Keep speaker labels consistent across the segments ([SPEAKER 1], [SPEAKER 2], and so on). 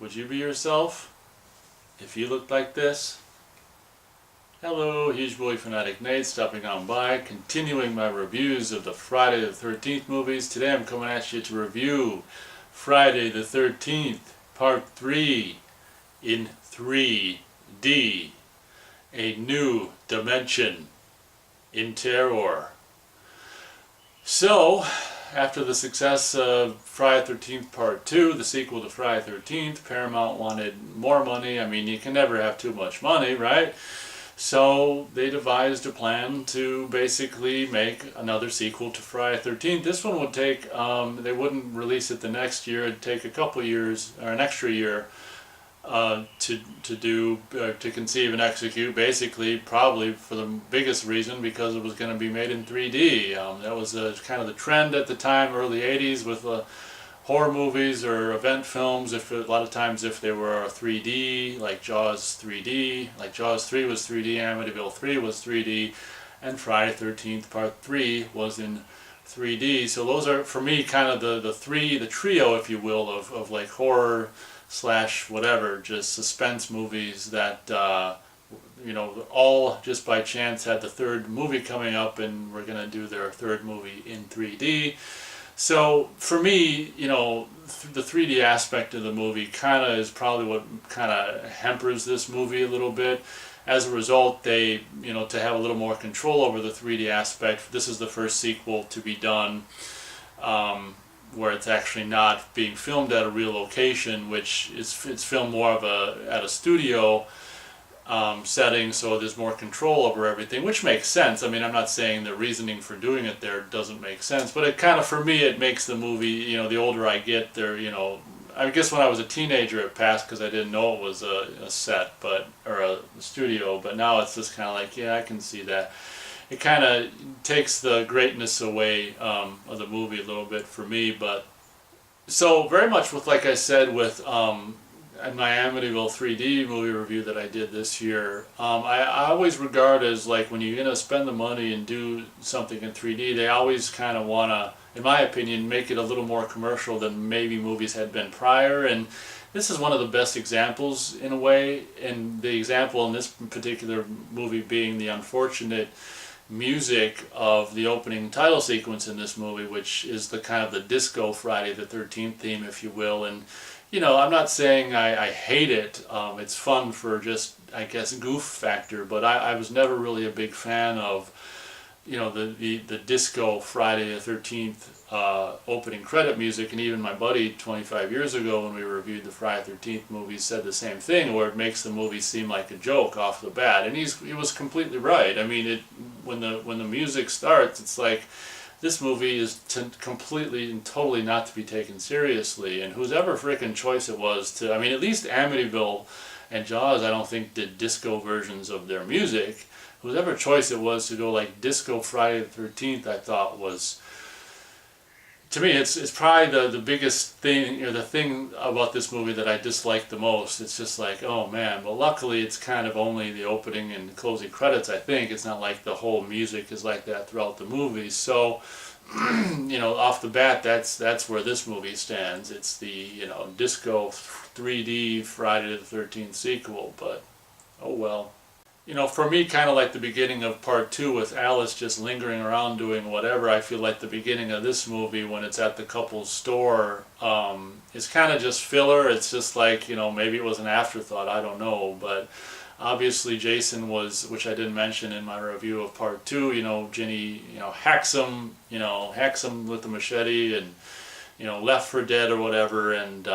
[SPEAKER 1] Would you be yourself if you looked like this? Hello, Huge Boy Fanatic Nate stopping on by, continuing my reviews of the Friday the 13th movies. Today I'm coming at you to review Friday the 13th, Part 3 in 3D. A New Dimension in Terror. So, after the success of Friday the 13th Part 2, the sequel to Friday the 13th, Paramount wanted more money. I mean, you can never have too much money, right? So they devised a plan to basically make another sequel to Friday the 13th. This one would take, they wouldn't release it the next year. It'd take a couple years, or an extra year, to conceive and execute, basically probably for the biggest reason because it was going to be made in 3D. That was kind of the trend at the time, early 80s, with horror movies or event films. A lot of times if they were 3D, like Jaws 3D, like Jaws 3 was 3D, Amityville 3 was 3D, and Friday the 13th Part 3 was in 3D. So those are, for me, kind of the trio, if you will, of like horror slash whatever, just suspense movies that all just by chance had the third movie coming up, and we're gonna do their third movie in 3D. So for me, the 3D aspect of the movie kind of is probably what kind of hampers this movie a little bit. As a result, they, to have a little more control over the 3D aspect, this is the first sequel to be done where it's actually not being filmed at a real location, which it's filmed more of at a studio setting, so there's more control over everything, which makes sense. I mean, I'm not saying the reasoning for doing it there doesn't make sense, but it kind of, for me, it makes the movie, the older I get, I guess when I was a teenager it passed because I didn't know it was a set, or a studio, but now it's just kind of like, yeah, I can see that. It kind of takes the greatness away of the movie a little bit for me. But so very much with, like I said, with my Amityville 3D movie review that I did this year, I always regard as like when you're gonna spend the money and do something in 3D, they always kind of wanna, in my opinion, make it a little more commercial than maybe movies had been prior. And this is one of the best examples in a way, and the example in this particular movie being the unfortunate music of the opening title sequence in this movie, which is the kind of the disco Friday the 13th theme, if you will. And I'm not saying I hate it. It's fun for just, I guess, goof factor, but I was never really a big fan of the disco Friday the 13th opening credit music. And even my buddy 25 years ago when we reviewed the Friday the 13th movies said the same thing, where it makes the movie seem like a joke off the bat. And he was completely right. I mean, when the music starts, it's like this movie is completely and totally not to be taken seriously. And whoever freaking choice it was to, I mean, at least Amityville and Jaws I don't think did disco versions of their music. Whoever choice it was to go like disco Friday the 13th, I thought was, to me, it's probably the biggest thing, the thing about this movie that I dislike the most. It's just like, oh man, but luckily it's kind of only the opening and closing credits, I think. It's not like the whole music is like that throughout the movie. So, off the bat, that's where this movie stands. It's the, disco 3D Friday the 13th sequel, but oh well. For me, kind of like the beginning of Part 2 with Alice just lingering around doing whatever, I feel like the beginning of this movie when it's at the couple's store is kind of just filler. It's just like, maybe it was an afterthought, I don't know. But obviously Jason was, which I didn't mention in my review of Part 2, Ginny, hacks him with the machete and, left for dead or whatever. And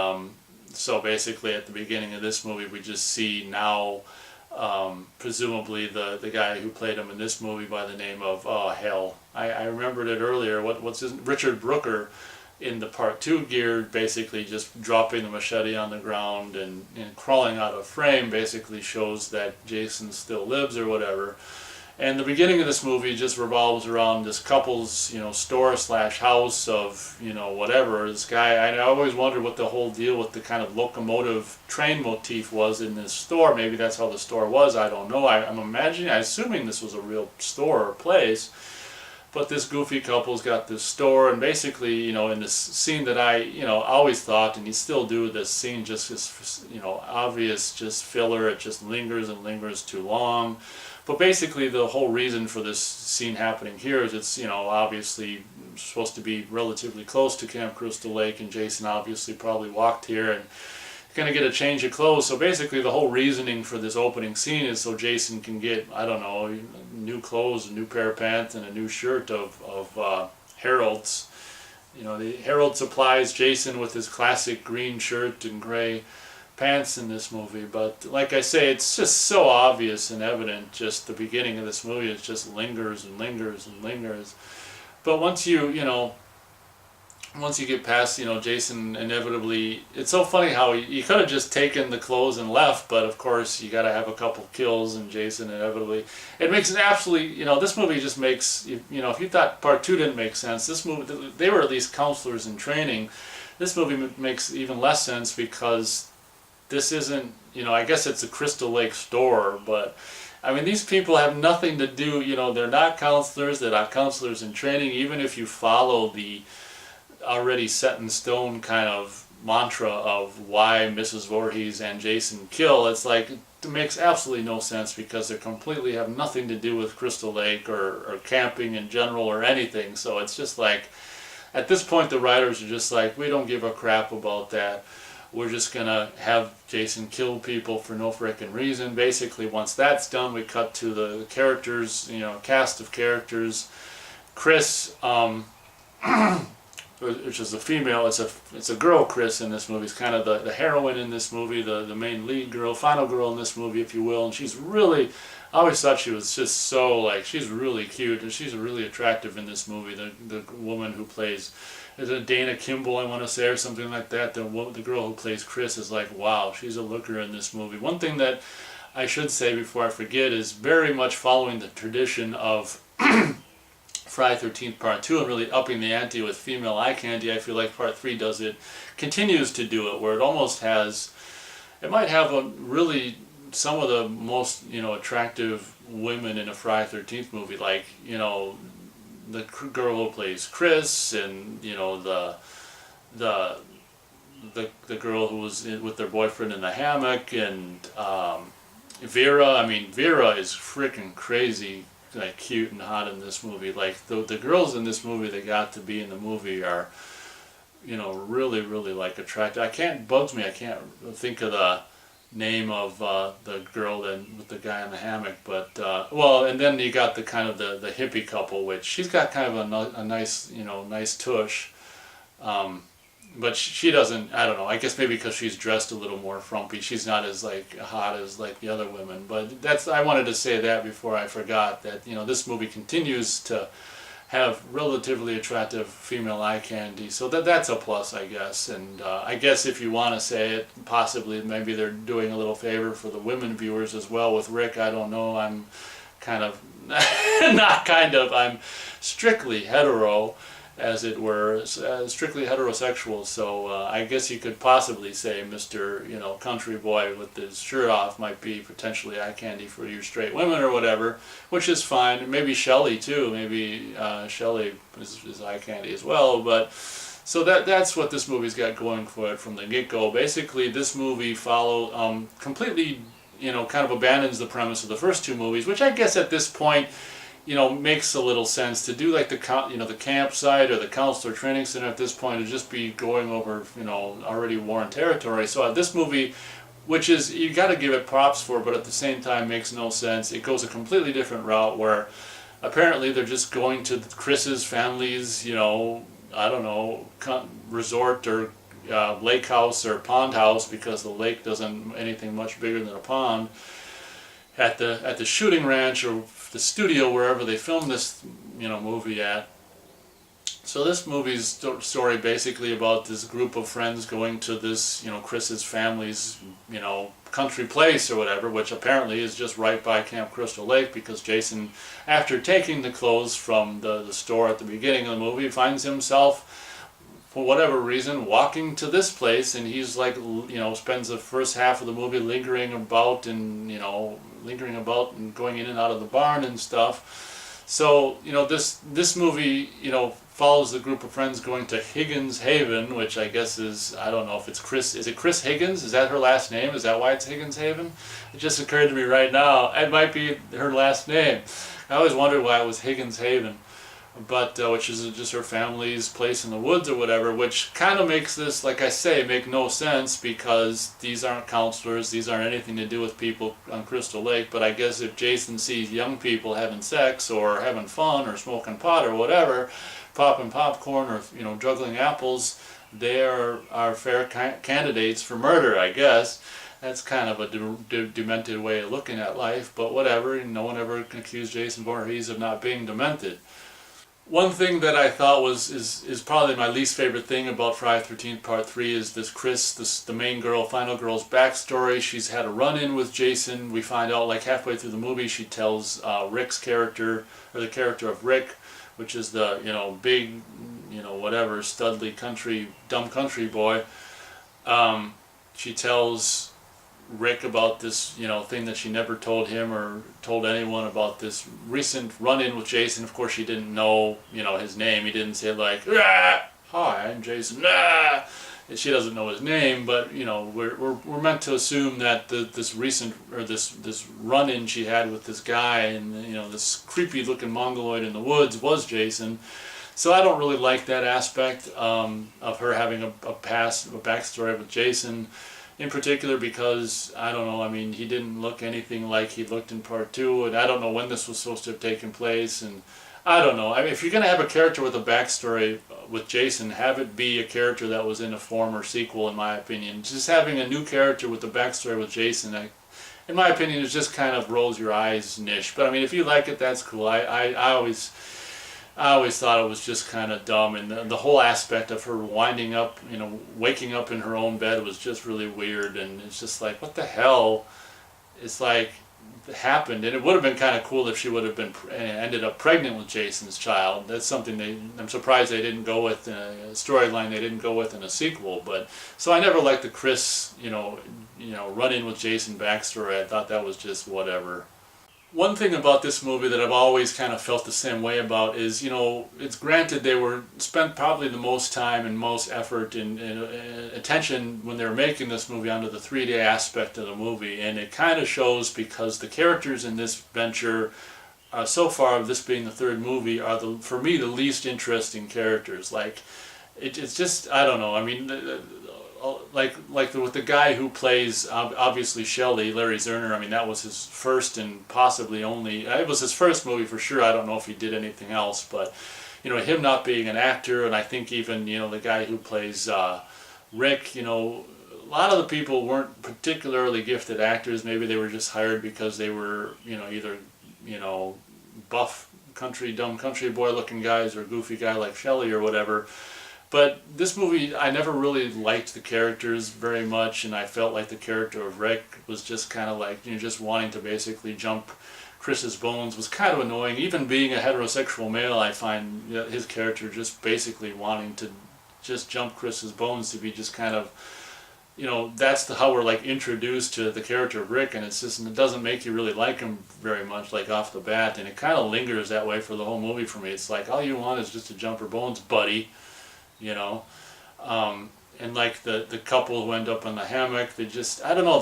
[SPEAKER 1] so basically at the beginning of this movie we just see now presumably the guy who played him in this movie by the name of, oh hell, I remembered it earlier, what's his, Richard Brooker in the Part 2 gear, basically just dropping the machete on the ground and crawling out of frame basically shows that Jason still lives or whatever. And the beginning of this movie just revolves around this couple's, store slash house of, whatever. This guy, I always wondered what the whole deal with the kind of locomotive train motif was in this store. Maybe that's how the store was, I don't know. I'm assuming this was a real store or place. But this goofy couple's got this store, and basically, in this scene that I, always thought, and you still do, this scene just is, obvious, just filler. It just lingers and lingers too long. But basically, the whole reason for this scene happening here is it's, obviously supposed to be relatively close to Camp Crystal Lake, and Jason obviously probably walked here and going to get a change of clothes. So basically the whole reasoning for this opening scene is so Jason can get, I don't know, new clothes, a new pair of pants, and a new shirt of Harold's. The Harold supplies Jason with his classic green shirt and gray pants in this movie. But like I say, it's just so obvious and evident. Just the beginning of this movie, it just lingers and lingers and lingers. But once you get past, Jason inevitably, it's so funny how you could have just taken the clothes and left, but of course you got to have a couple kills, and Jason inevitably, it makes it absolutely, this movie just makes, if you thought part 2 didn't make sense, this movie, they were at least counselors in training. This movie makes even less sense because this isn't, I guess it's a Crystal Lake store, but I mean, these people have nothing to do, they're not counselors, they're not counselors in training. Even if you follow the already set in stone kind of mantra of why Mrs. Voorhees and Jason kill, it's like it makes absolutely no sense because they completely have nothing to do with Crystal Lake or camping in general or anything. So it's just like, at this point the writers are just like, we don't give a crap about that. We're just gonna have Jason kill people for no frickin' reason. Basically, once that's done, we cut to the characters, cast of characters. Chris, which is a female, it's a girl, Chris, in this movie. It's kind of the heroine in this movie, the main lead girl, final girl in this movie, if you will. And she's really, I always thought she was just so, like, she's really cute, and she's really attractive in this movie. The woman who plays, is it Dana Kimball, I want to say, or something like that. The girl who plays Chris is like, wow, she's a looker in this movie. One thing that I should say before I forget is very much following the tradition of Friday 13th Part 2 and really upping the ante with female eye candy. I feel like Part 3 does it, continues to do it, where it almost has, it might have a really, some of the most, attractive women in a Friday 13th movie, like, the girl who plays Chris, and, the girl who was with their boyfriend in the hammock, and Vera. I mean, Vera is freaking crazy, like, cute and hot in this movie. Like, the girls in this movie that got to be in the movie are, really, really, like, attractive. I can't think of the name of the girl with the guy in the hammock, but well, and then you got the kind of the hippie couple, which she's got kind of a nice, nice tush, but she doesn't, I don't know, I guess maybe because she's dressed a little more frumpy, she's not as, like, hot as, like, the other women. But I wanted to say that before I forgot that, this movie continues to have relatively attractive female eye candy, so that's a plus, I guess. And I guess if you want to say it, possibly maybe they're doing a little favor for the women viewers as well with Rick. I don't know, I'm kind of I'm strictly hetero, as it were, strictly heterosexual. So I guess you could possibly say Mr. Country Boy with his shirt off might be potentially eye candy for you straight women or whatever, which is fine. Maybe Shelley too. Maybe Shelley is eye candy as well. But so that's what this movie's got going for it from the get-go. Basically, this movie completely, kind of abandons the premise of the first two movies, which I guess at this point, makes a little sense to do, like the campsite or the counselor training center at this point, to just be going over, already worn territory. So this movie, which is, you got to give it props for, but at the same time makes no sense. It goes a completely different route where apparently they're just going to Chris's family's, I don't know, resort or lake house or pond house, because the lake doesn't anything much bigger than a pond, at the shooting ranch or the studio, wherever they filmed this movie at. So this movie's story basically about this group of friends going to this Chris's family's country place or whatever, which apparently is just right by Camp Crystal Lake, because Jason, after taking the clothes from the store at the beginning of the movie, finds himself, for whatever reason, walking to this place, and he's like, spends the first half of the movie lingering about and going in and out of the barn and stuff. So, this movie, follows the group of friends going to Higgins Haven, which I guess is, I don't know if it's Chris, is it Chris Higgins? Is that her last name? Is that why it's Higgins Haven? It just occurred to me right now, it might be her last name. I always wondered why it was Higgins Haven, but which is just her family's place in the woods or whatever, which kind of makes this, like I say, make no sense because these aren't counselors, these aren't anything to do with people on Crystal Lake. But I guess if Jason sees young people having sex or having fun or smoking pot or whatever, popping popcorn or juggling apples, they are fair candidates for murder, I guess. That's kind of a demented way of looking at life, but whatever. No one ever can accuse Jason Voorhees of not being demented. One thing that I thought is probably my least favorite thing about Friday the 13th Part 3 is this Chris, the main girl, final girl's backstory. She's had a run-in with Jason. We find out like halfway through the movie she tells Rick's character, or the character of Rick, which is the big whatever studly dumb country boy. She tells Rick about this thing that she never told him or told anyone about this recent run-in with Jason. Of course she didn't know his name. He didn't say like, "Hi, I'm Jason." She doesn't know his name, but we're meant to assume that this recent, or this run-in she had with this guy and this creepy looking mongoloid in the woods was Jason. So I don't really like that aspect of her having a backstory with Jason, in particular because, I don't know, I mean, he didn't look anything like he looked in Part 2, and I don't know when this was supposed to have taken place, and I don't know. I mean, if you're going to have a character with a backstory with Jason, have it be a character that was in a former sequel, in my opinion. Just having a new character with a backstory with Jason, in my opinion, it just kind of rolls your eyes-ish. But I mean, if you like it, that's cool. I always thought it was just kind of dumb, and the whole aspect of her winding up, waking up in her own bed was just really weird, and it's just like, what the hell? It's like, it happened, and it would have been kind of cool if she would have been ended up pregnant with Jason's child. That's something I'm surprised they didn't go with in a storyline they didn't go with in a sequel. But so I never liked the Chris, run-in with Jason backstory. I thought that was just whatever. One thing about this movie that I've always kind of felt the same way about is, it's granted they were spent probably the most time and most effort and attention when they were making this movie onto the 3D aspect of the movie, and it kind of shows because the characters in this venture, so far, this being the third movie, are for me the least interesting characters. Like, it's just, I don't know. I mean, with the guy who plays obviously Shelley, Larry Zerner. I mean, that was his first and possibly only. It was his first movie for sure. I don't know if he did anything else, but him not being an actor, and I think even the guy who plays Rick. A lot of the people weren't particularly gifted actors. Maybe they were just hired because they were either buff dumb country boy looking guys or goofy guy like Shelley or whatever. But this movie, I never really liked the characters very much, and I felt like the character of Rick was just kind of like, just wanting to basically jump Chris's bones was kind of annoying. Even being a heterosexual male, I find his character just basically wanting to just jump Chris's bones to be just kind of, that's how we're like introduced to the character of Rick, and it doesn't make you really like him very much, like off the bat, and it kind of lingers that way for the whole movie for me. It's like, all you want is just to jump her bones, buddy. And like the couple who end up in the hammock, I don't know,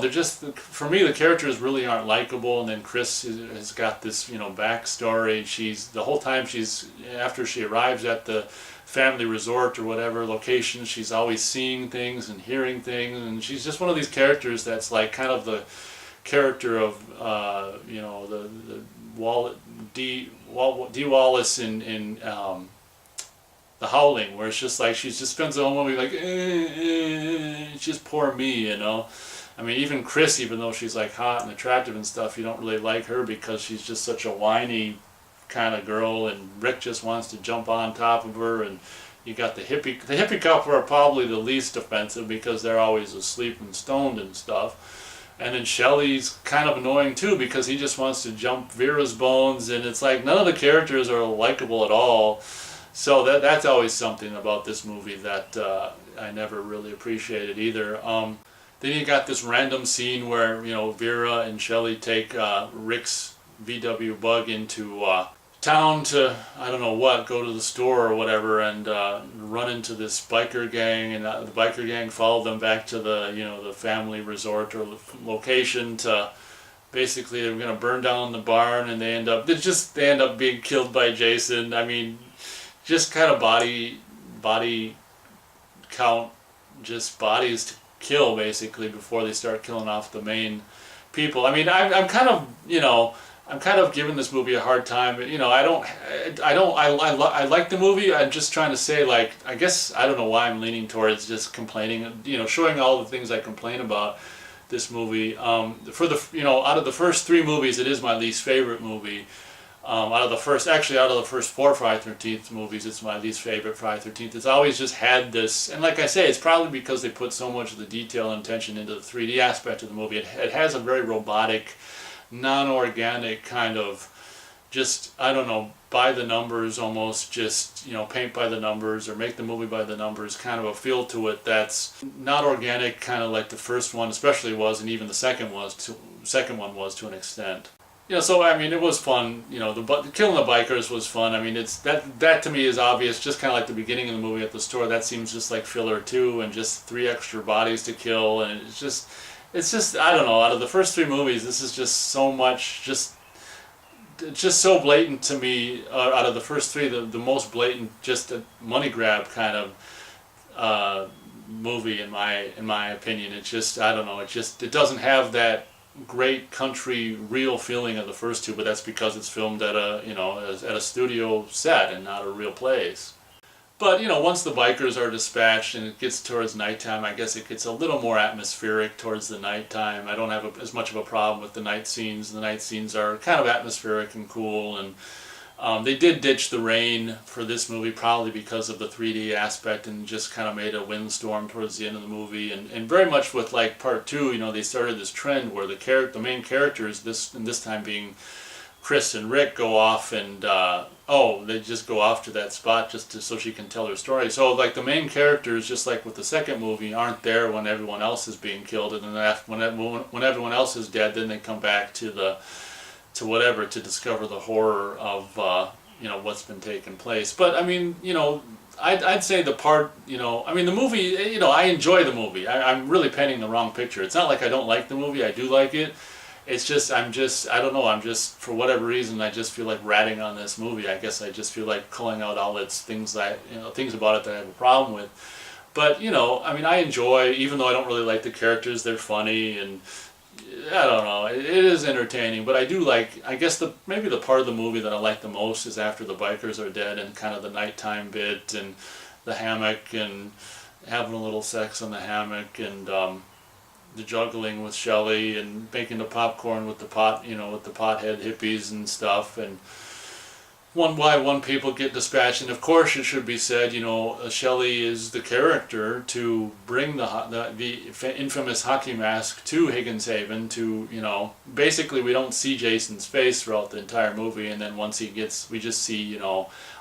[SPEAKER 1] for me the characters really aren't likable. And then Chris has got this backstory. The whole time after she arrives at the family resort or whatever location, she's always seeing things and hearing things, and she's just one of these characters that's like kind of the character of Dee Wallace in The Howling, where it's just like she just spends the whole movie like, it's just poor me, I mean, even Chris, even though she's like hot and attractive and stuff, you don't really like her because she's just such a whiny kind of girl, and Rick just wants to jump on top of her, and you got the hippie couple are probably the least offensive because they're always asleep and stoned and stuff. And then Shelley's kind of annoying too because he just wants to jump Vera's bones, and it's like none of the characters are likable at all. So that's always something about this movie that I never really appreciated either. Then you got this random scene where Vera and Shelley take Rick's VW Bug into town to, I don't know what, go to the store or whatever, and run into this biker gang, and the biker gang followed them back to the, the family resort or location to basically they're going to burn down the barn, and they end up being killed by Jason. I mean, just kind of body count, just bodies to kill basically before they start killing off the main people. I mean, I'm kind of, I'm kind of giving this movie a hard time. I like the movie. I'm just trying to say, like, I guess, I don't know why I'm leaning towards just complaining, showing all the things I complain about this movie. Out of the first three movies, it is my least favorite movie. Out of the first four Friday the 13th movies, it's my least favorite Friday the 13th. It's always just had this, and like I say, it's probably because they put so much of the detail and attention into the 3D aspect of the movie. It has a very robotic, non-organic kind of, just, I don't know, by the numbers almost, just, paint by the numbers or make the movie by the numbers kind of a feel to it that's not organic, kind of like the first one especially was, and even the second one was to an extent. So I mean, it was fun. Killing the bikers was fun. I mean, it's that to me is obvious. Just kind of like the beginning of the movie at the store. That seems just like filler too, and just 3 extra bodies to kill, and it's just I don't know. Out of the first 3 movies, this is just so much. It's just so blatant to me. Out of the first 3, the most blatant, just a money grab kind of movie in my opinion. It's just, I don't know. It doesn't have that great country real feeling of the first 2, but that's because it's filmed at a studio set and not a real place. But once the bikers are dispatched and it gets towards nighttime, I guess it gets a little more atmospheric towards the nighttime. I don't have as much of a problem with the night scenes. The night scenes are kind of atmospheric and cool, and they did ditch the rain for this movie probably because of the 3D aspect, and just kind of made a windstorm towards the end of the movie. And very much with like part 2, they started this trend where the main characters, this time being Chris and Rick, go off and they just go off to that spot so she can tell her story. So like the main characters, just like with the second movie, aren't there when everyone else is being killed, and then when everyone else is dead, then they come back to discover the horror of what's been taking place. But I mean, I'd say the part, I mean the movie, I enjoy the movie. I'm really painting the wrong picture. It's not like I don't like the movie. I do like it. It's just, I don't know, for whatever reason, I just feel like ratting on this movie. I guess I just feel like calling out all its things things about it that I have a problem with. But, I mean, I enjoy, even though I don't really like the characters, they're funny, and I don't know, it is entertaining. But I do like, I guess maybe the part of the movie that I like the most is after the bikers are dead, and kind of the nighttime bit, and the hammock, and having a little sex on the hammock, and the juggling with Shelley, and making the popcorn with the pothead hippies and stuff, and one by one people get dispatched. And of course it should be said, Shelley is the character to bring the infamous hockey mask to Higgins Haven to, basically we don't see Jason's face throughout the entire movie, and then once we just see,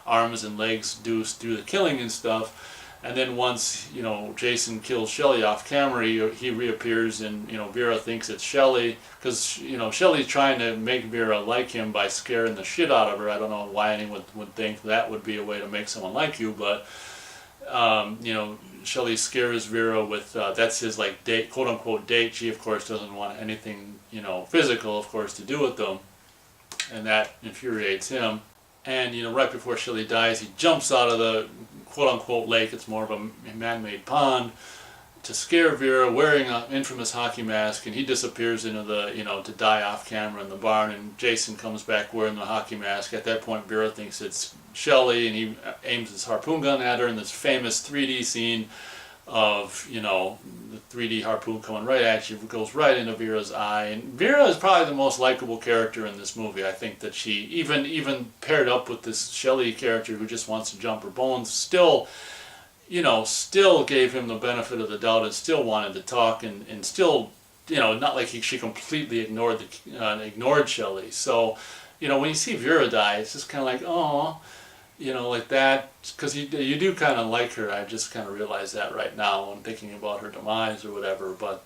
[SPEAKER 1] arms and legs do the killing and stuff. And then once, Jason kills Shelley off camera, he reappears, and, Vera thinks it's Shelley, because, Shelley's trying to make Vera like him by scaring the shit out of her. I don't know why anyone would think that would be a way to make someone like you, but, Shelley scares Vera with, that's his, like, date, quote-unquote date. She, of course, doesn't want anything, physical, of course, to do with them, and that infuriates him. And, right before Shelley dies, he jumps out of the quote-unquote lake, it's more of a man-made pond, to scare Vera, wearing an infamous hockey mask, and he disappears into the, to die off camera in the barn, and Jason comes back wearing the hockey mask. At that point, Vera thinks it's Shelley, and he aims his harpoon gun at her in this famous 3D scene of, the 3D harpoon coming right at you, goes right into Vera's eye. And Vera is probably the most likable character in this movie. I think that she, even paired up with this Shelley character who just wants to jump her bones, still gave him the benefit of the doubt, and still wanted to talk, and still, not like she completely ignored Shelley. So, when you see Vera die, it's just kind of like, oh, like that, because you do kind of like her. I just kind of realize that right now when thinking about her demise or whatever. But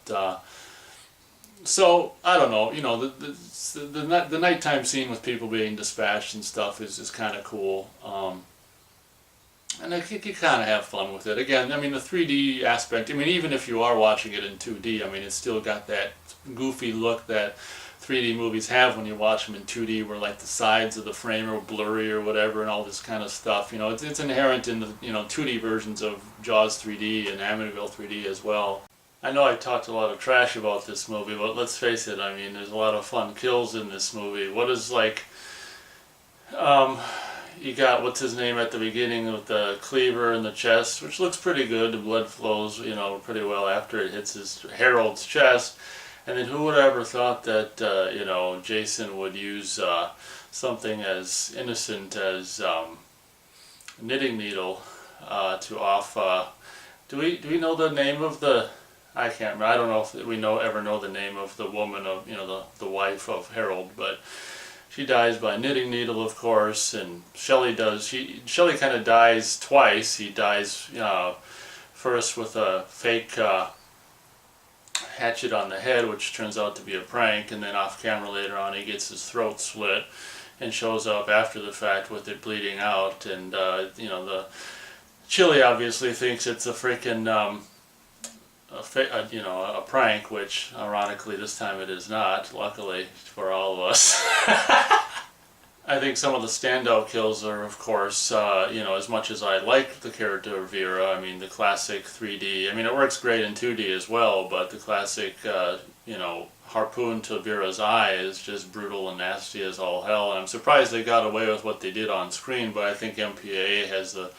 [SPEAKER 1] So I don't know, the nighttime scene with people being dispatched and stuff is kind of cool. And I think you kind of have fun with it. Again, I mean, the 3D aspect, I mean, even if you are watching it in 2D, I mean, it's still got that goofy look that 3D movies have when you watch them in 2D, where like the sides of the frame are blurry or whatever and all this kind of stuff. It's inherent in the, 2D versions of Jaws 3D and Amityville 3D as well. I know I talked a lot of trash about this movie, but let's face it, I mean, there's a lot of fun kills in this movie. What is like, um, you got what's his name at the beginning with the cleaver in the chest, which looks pretty good. The blood flows, pretty well after it hits his Harold's chest. And then who would have ever thought that Jason would use something as innocent as knitting needle to off. Do we know the name of the? I can't remember. I don't know if we ever know the name of the woman of the wife of Harold, but she dies by knitting needle, of course, and Shelley does. Shelley kind of dies twice. He dies first with a fake hatchet on the head, which turns out to be a prank, and then off camera later on he gets his throat slit and shows up after the fact with it bleeding out, and the Chili obviously thinks it's a freaking a prank, which ironically this time it is not, luckily for all of us. I think some of the standout kills are, of course, as much as I like the character of Vera, I mean, the classic 3D, I mean, it works great in 2D as well, but the classic, harpoon to Vera's eye is just brutal and nasty as all hell, and I'm surprised they got away with what they did on screen, but I think MPAA has the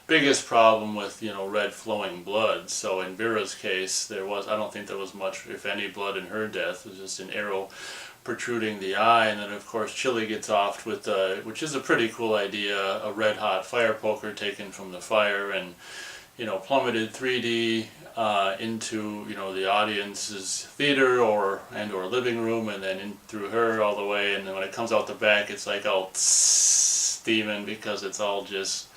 [SPEAKER 1] biggest problem with, red flowing blood. So in Vera's case, I don't think there was much, if any, blood in her death. It was just an arrow protruding the eye, and then of course Chili gets off with, which is a pretty cool idea, a red hot fire poker taken from the fire and, plummeted 3D into, the audience's theater or living room, and then in through her all the way, and then when it comes out the back, it's like all steaming because it's all just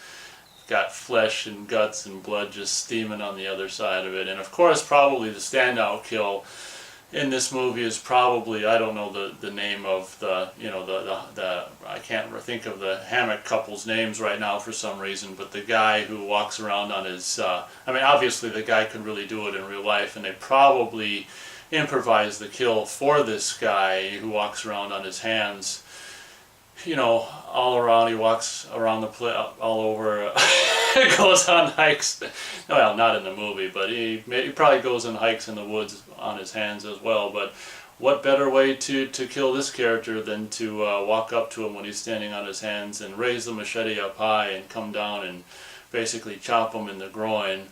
[SPEAKER 1] got flesh and guts and blood just steaming on the other side of it. And of course, probably the standout kill in this movie is probably, I don't know the name of the I can't think of the hammock couple's names right now for some reason, but the guy who walks around on his, I mean, obviously the guy could really do it in real life, and they probably improvised the kill for this guy who walks around on his hands, all around. He walks around the place all over, goes on hikes. Well, not in the movie, but he probably goes on hikes in the woods on his hands as well. But what better way to kill this character than to walk up to him when he's standing on his hands and raise the machete up high and come down and basically chop him in the groin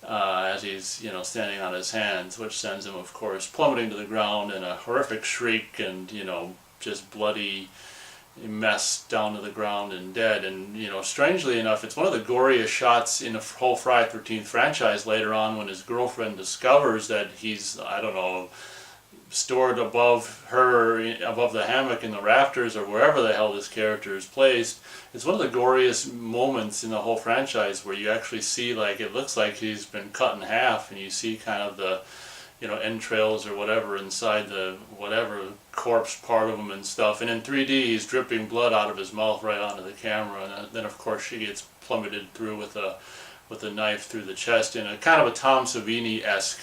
[SPEAKER 1] as he's standing on his hands, which sends him, of course, plummeting to the ground in a horrific shriek and just bloody mess down to the ground and dead. And strangely enough, it's one of the goriest shots in the whole Friday the 13th franchise later on, when his girlfriend discovers that he's, I don't know, stored above the hammock in the rafters or wherever the hell this character is placed. It's one of the goriest moments in the whole franchise, where you actually see, like, it looks like he's been cut in half, and you see kind of the entrails or whatever inside the whatever corpse part of him and stuff. And in 3D, he's dripping blood out of his mouth right onto the camera. And then, of course, she gets plummeted through with a knife through the chest in a kind of a Tom Savini-esque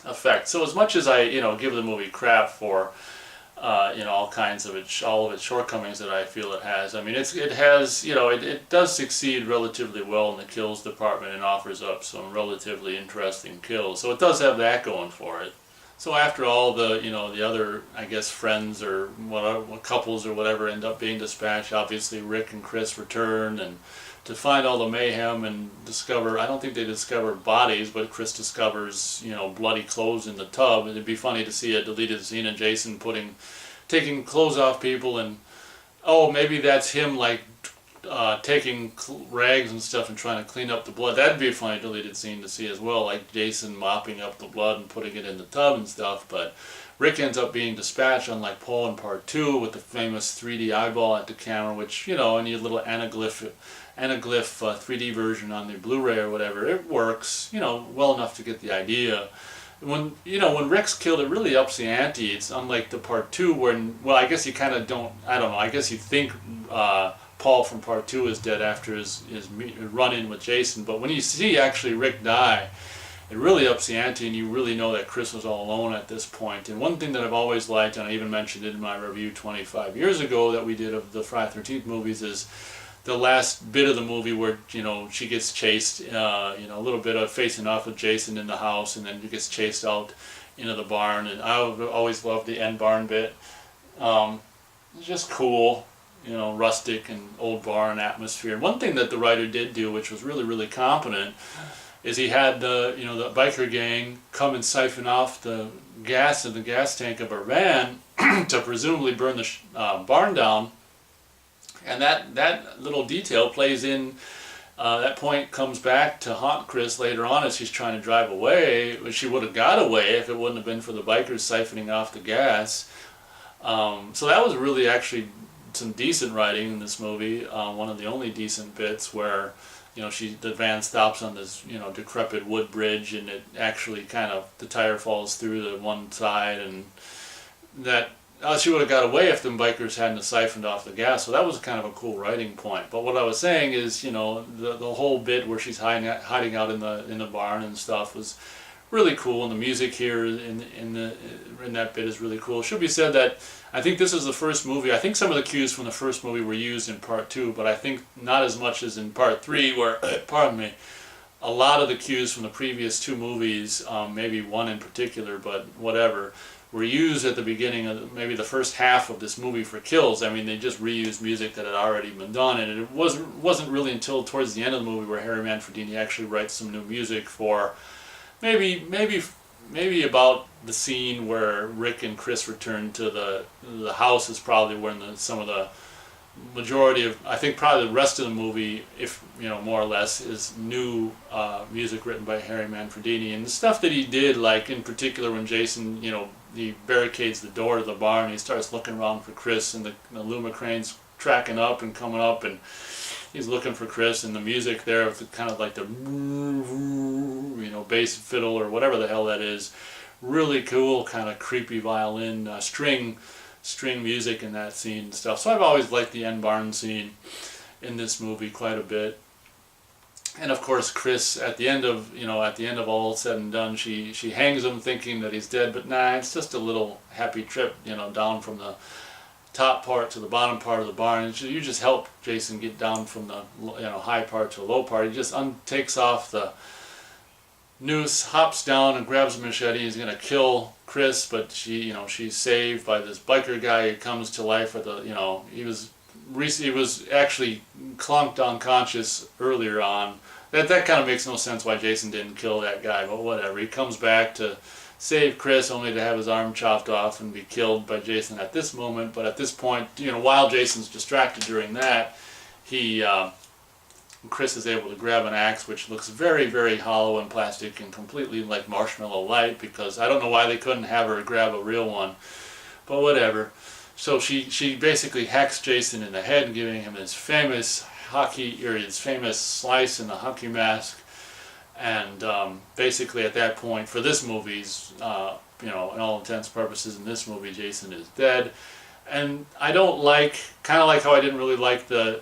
[SPEAKER 1] effect. So as much as I give the movie crap for all of its shortcomings that I feel it has, I mean, it does succeed relatively well in the kills department and offers up some relatively interesting kills. So it does have that going for it. So after all the other, I guess, friends or couples or whatever end up being dispatched, obviously Rick and Chris return and to find all the mayhem and discover, I don't think they discover bodies, but Chris discovers, bloody clothes in the tub. It'd be funny to see a deleted scene of Jason taking clothes off people, and, oh, maybe that's him, like, taking rags and stuff and trying to clean up the blood. That'd be a funny deleted scene to see as well, like Jason mopping up the blood and putting it in the tub and stuff. But Rick ends up being dispatched, unlike Paul in Part 2, with the famous 3D eyeball at the camera, which, and your little anaglyph 3D version on the Blu-ray or whatever, it works, well enough to get the idea. when Rick's killed, it really ups the ante. It's unlike the part two, when, well, I guess you kind of don't. I don't know. I guess you think Paul from part two is dead after his run in with Jason, but when you see actually Rick die, it really ups the ante, and you really know that Chris was all alone at this point. And one thing that I've always liked, and I even mentioned it in my review 25 years ago that we did of the Friday the 13th movies, is the last bit of the movie where she gets chased, a little bit of facing off with Jason in the house, and then she gets chased out into the barn. And I always loved the end barn bit. It's just cool, rustic and old barn atmosphere. One thing that the writer did do, which was really, really competent, is he had the biker gang come and siphon off the gas in the gas tank of a van to presumably burn the barn down. And that little detail plays in, that point comes back to haunt Chris later on as she's trying to drive away. She would have got away if it wouldn't have been for the bikers siphoning off the gas. So that was really actually some decent writing in this movie. One of the only decent bits where, the van stops on this, decrepit wood bridge, and it actually the tire falls through the one side, and that she would have got away if the bikers hadn't siphoned off the gas. So that was kind of a cool writing point. But what I was saying is, the whole bit where she's hiding out in the barn and stuff was really cool, and the music here in that bit is really cool. It should be said that I think this is the first movie. I think some of the cues from the first movie were used in part two, but I think not as much as in part three, where pardon me, a lot of the cues from the previous two movies, maybe one in particular, but whatever, were used at the beginning of maybe the first half of this movie for kills. I mean, they just reused music that had already been done, and it wasn't really until towards the end of the movie where Harry Manfredini actually writes some new music for maybe about the scene where Rick and Chris return to the house is probably when some of the majority of, I think probably the rest of the movie, if more or less, is new music written by Harry Manfredini. And the stuff that he did, like in particular when Jason, he barricades the door to the barn, he starts looking around for Chris, and the Luma crane's tracking up and coming up, and he's looking for Chris, and the music there of kind of like the bass fiddle or whatever the hell that is, really cool, kind of creepy violin string music in that scene and stuff. So I've always liked the end barn scene in this movie quite a bit. And of course, Chris, at the end of all said and done, she hangs him thinking that he's dead, but nah, it's just a little happy trip, down from the top part to the bottom part of the barn. You just help Jason get down from the high part to the low part. He just takes off the noose, hops down and grabs a machete. He's gonna kill Chris, but she's saved by this biker guy who comes to life with he was actually clunked unconscious earlier on. That kind of makes no sense why Jason didn't kill that guy, but whatever. He comes back to save Chris, only to have his arm chopped off and be killed by Jason at this moment. But at this point, while Jason's distracted during that, Chris is able to grab an axe, which looks very, very hollow and plastic and completely like Marshmallow Light, because I don't know why they couldn't have her grab a real one, but whatever. So she basically hacks Jason in the head, giving him his famous slice in the hockey mask. And basically at that point, for this movie's, in all intents and purposes in this movie, Jason is dead. And I don't kind of like how I didn't really like the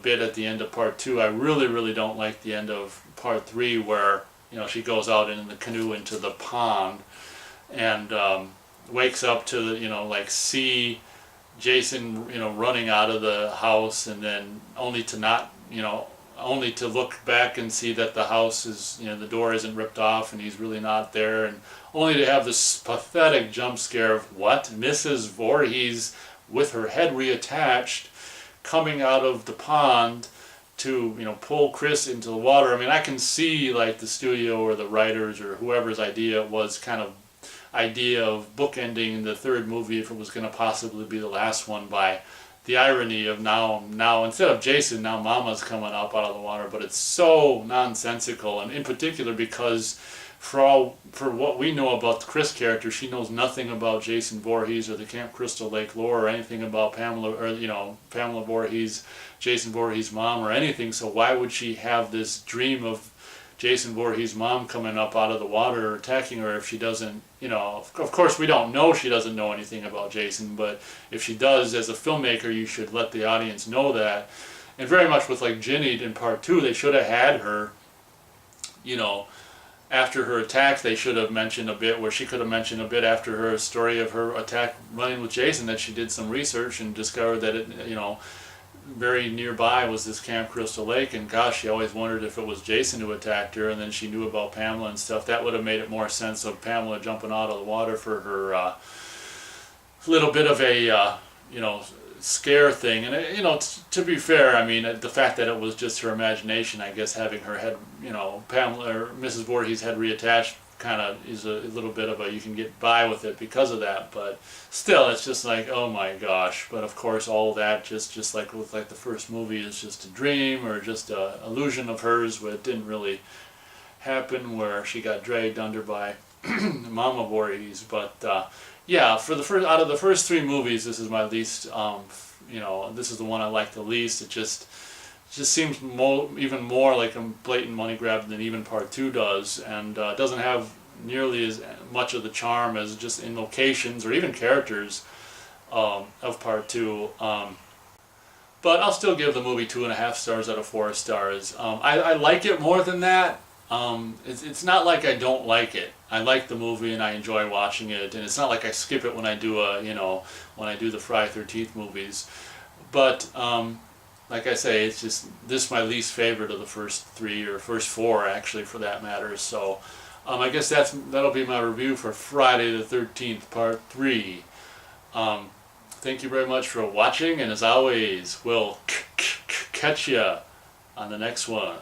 [SPEAKER 1] bit at the end of part two. I really, really don't like the end of part three where, she goes out in the canoe into the pond and wakes up to see Jason, running out of the house, and then only to look back and see that the house is, the door isn't ripped off and he's really not there, and only to have this pathetic jump scare of what? Mrs. Voorhees with her head reattached coming out of the pond to, pull Chris into the water. I mean, I can see like the studio or the writers or whoever's idea was idea of bookending the third movie, if it was going to possibly be the last one, by the irony of now instead of Jason, now Mama's coming up out of the water. But it's so nonsensical, and in particular because for what we know about the Chris character, she knows nothing about Jason Voorhees or the Camp Crystal Lake lore or anything about Pamela Voorhees, Jason Voorhees' mom, or anything. So why would she have this dream of Jason Voorhees' mom coming up out of the water attacking her if she doesn't, of course we don't know she doesn't know anything about Jason, but if she does, as a filmmaker, you should let the audience know that. And very much with like Ginny in part 2, they should have had her, after her attack, they should have mentioned a bit where she could have mentioned a bit after her story of her attack running with Jason that she did some research and discovered that it, very nearby was this Camp Crystal Lake, and gosh, she always wondered if it was Jason who attacked her, and then she knew about Pamela and stuff. That would have made it more sense of Pamela jumping out of the water for her little bit of a, scare thing. And, to be fair, I mean, the fact that it was just her imagination, I guess having her head, Pamela or Mrs. Voorhees' head reattached kind of is a little bit of a, you can get by with it because of that, but still it's just like, oh my gosh. But of course all that just like with like the first movie is just a dream or just a illusion of hers where it didn't really happen, where she got dragged under by Mama Voorhees. But yeah, for the first out of the first 3 movies, this is my least this is the one I like the least. It just seems even more like a blatant money grab than even part 2 does, and doesn't have nearly as much of the charm as just in locations or even characters of part 2. But I'll still give the movie 2.5 stars out of 4 stars. I like it more than that. It's not like I don't like it. I like the movie and I enjoy watching it, and it's not like I skip it when I do when I do the Friday 13th movies. But like I say, it's just this my least favorite of the first 3 or first 4 actually, for that matter. So I guess that'll be my review for Friday the 13th Part 3. Thank you very much for watching, and as always, we'll catch ya on the next one.